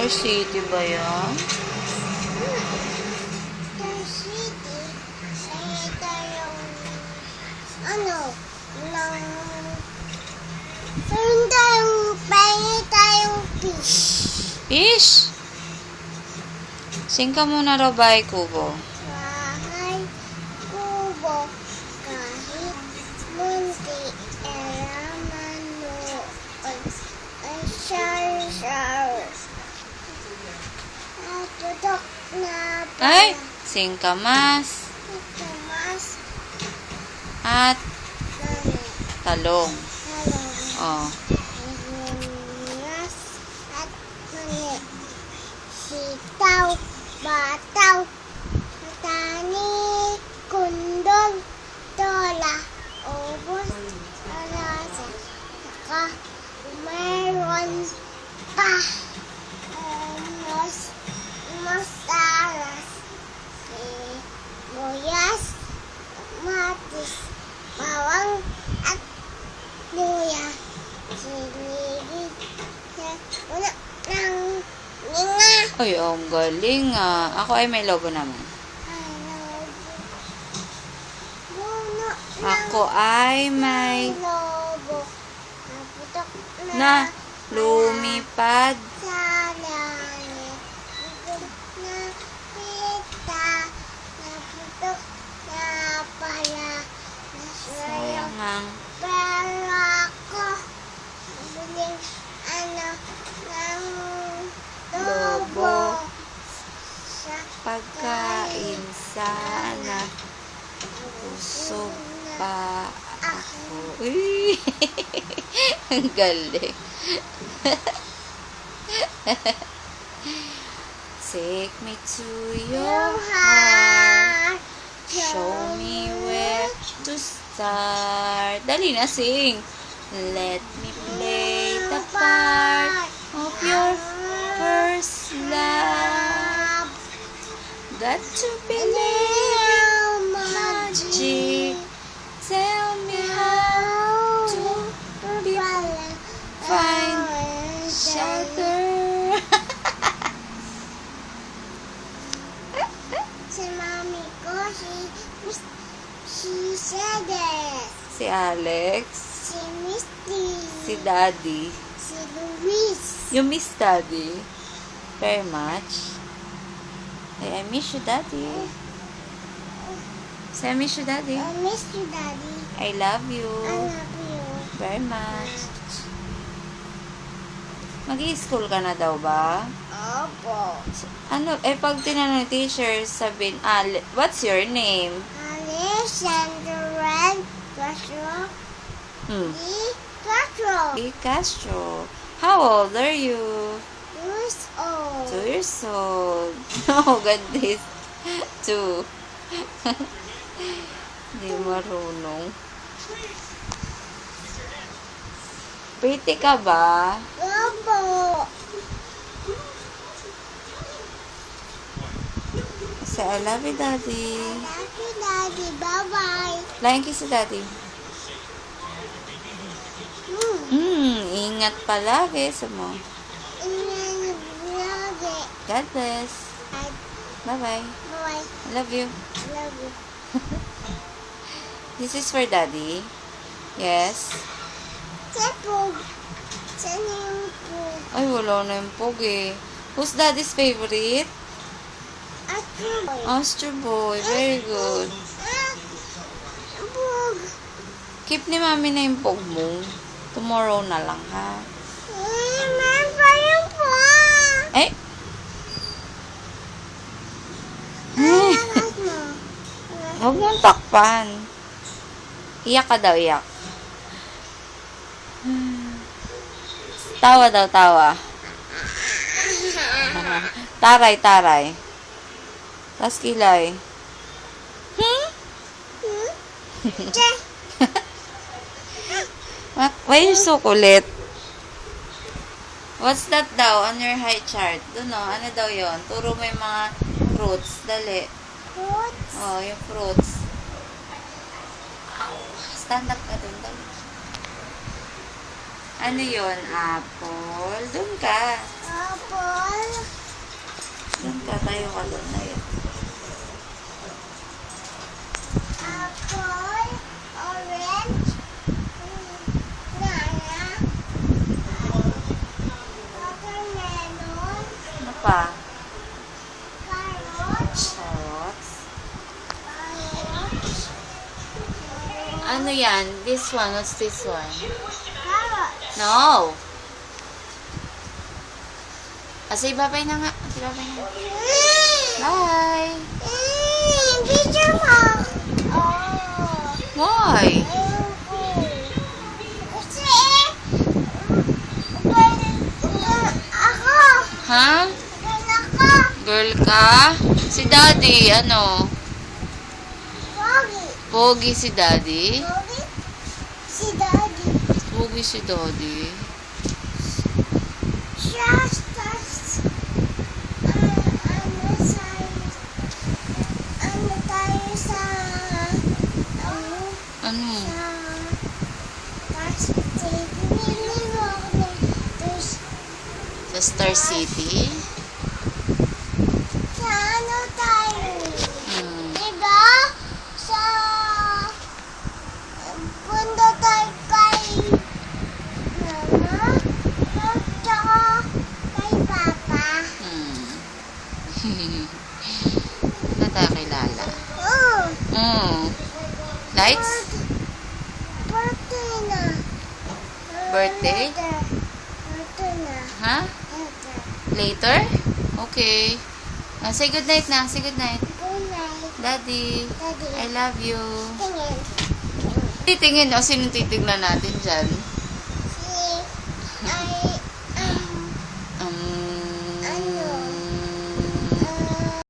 Star City ba yan? Star City. Ay, tayong, ano, ng, pahingi tayong fish. Fish? Sing ka muna raw ba, Kubo? Bahay, kubo, kahit munti, eraman mo, ay shar. At tutok na Ay, sing ka mas. tumas, At nani, talong. talong, Oh. nas, at nani, sitaw, bataw, matani, kundol, tola, ubos, alasa, saka, meron pa, mostaras, sibuyas, matis, bawang, at luya, sinigit, una ng ninga. Ay, ang galing ah. Ako ay may lobo naman. Puno Ako ay may lobo. Naputok na lumipad. sa langit. Naputok na kita. Naputok na pala. Nasayang Sayang ang pera ko. Nabiling ano ng lobo. Sa pagkain sana. Busog pa ako. Uy! Ang galing. Take me to your heart. Show me where to start. Dali na, sing. Let me play the part of your first love. Got to believe magic. Tell me how to find shelter. Si mami ko, she said it. Si Alex. Si Misty. Si Daddy. Si Luis. You miss Daddy very much. Hey, I miss you, Daddy. Say, I miss you, Daddy. I miss you, Daddy. I love you I love you. very much. Mag-i-school ka na daw ba? Opo. Ano, pag tinanong teacher, sabihin, what's your name? Alexander Castro. E. Castro. E. Castro. How old are you? Years old. 2 years old. Oh, goodness. 2. Hindi marunong. Pretty ka ba? Opo. Say, I love you, Daddy. Love you, Daddy. Bye-bye. Flying kiss si Daddy. Ingat palagi sa mo. Lagi. God bless. Bye-bye. Bye. I love you. Love you. This is for Daddy. Yes. Sepog. Saan yung pog? Ay, wala na yung pog eh. Who's Daddy's favorite? Astro. Astro Boy. Very good. Pog. Keep ni Mami na yung pog mo. Tomorrow na lang, ha? Meron pa yung pog. Ay! Lakas mo. Huwag mong takpan. Iyak ka daw, iyak. Tawa daw, tawa. Taray, taray. Tas kilay. Che. Why you so kulit? What's that daw on your high chart? Doon o, ano daw yon? Turo mo yung mga fruits. Dali. Fruits. Oh, yung fruits. Stand up ka dun. Dali. Ano yon? Apple. Doon ka. Apple. Apple. Yan ka, tayo ka doon na yun. Apple. Orange. Banana. Watermelon. Ano pa? Carrots. Carrots. Carrots. Ano yan? This one, what's this one? Carrots. No! Say bye-bye na nga. Say bye-bye na. Bye! Picture mo. Oh. Why? Kasi, ako. Ha? Ako. Girl ka? Si Daddy, ano? Pogi. Pogi si Daddy? Pogi. Si Daddy. Pogi si Daddy. Just ano tayo sa Ano? Sa Star City? Sa ano tayo? Diba? Sa punta tayo kay Mama at saka kay Papa. Ano tayo kilala? Lights? Birthday na. Birthday? Birthday na. Ha? Later? Okay. Say good night na. Say good night. Good night. Daddy, Daddy. I love you. Tingin. Titingin, o, sino titignan natin dyan?